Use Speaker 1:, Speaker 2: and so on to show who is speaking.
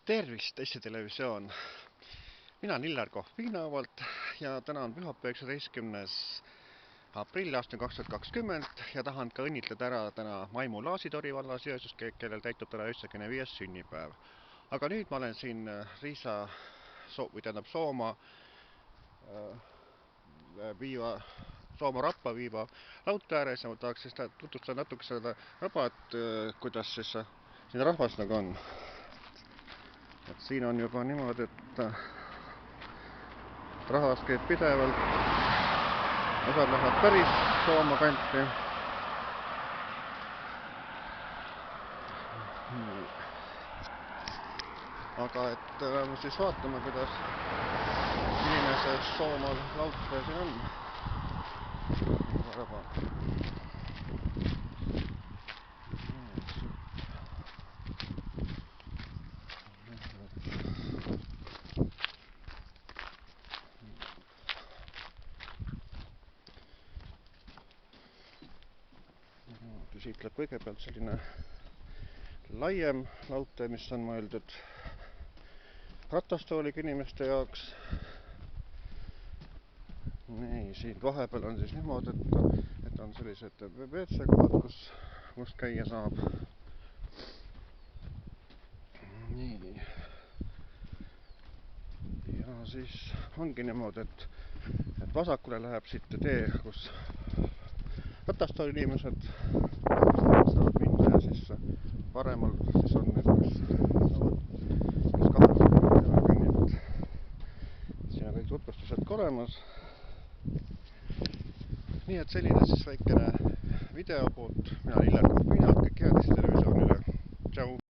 Speaker 1: Tervist, Eesti Televisioon! Mina olen Illar Kohviinavalt ja täna on pühapäev 19. aprill aastal 2020 ja tahan ka õnnitleda ära täna Maimu Laasitori vallas Jõesus, kellel täitub täna 95. sünnipäev. Aga nüüd ma olen siin Sooma-Rappa viiva raudtee ääres ja ma tahaks siis tutvustada natuke seda raba, et kuidas siis siin rahvas nagu on. Et siin on juba niimoodi, et rahvas käib pidevalt, osad lähevad päris Sooma kanti. Aga et siis vaatame, kuidas inimesed Soomal raudtee siin on. Siit läheb kõigepealt selline laiem raudtee, mis on mõeldud ratastooliga inimeste jaoks. Nii, siin vahepeal on siis niimoodi, et on sellised WC-kohad, kus käia saab. Nii. Ja siis ongi niimoodi, et vasakule läheb siit tee, kus ratastooli inimesed saavad minna ja siis paremal siis on need, kes kahtlusega kõnnivad. Siin on kõik tutvustused ka olemas. Nii et selline siis väikene video poolt. Mina olen Illar Kohviinavalt, kõik head Eesti Televisioonile. Tšau!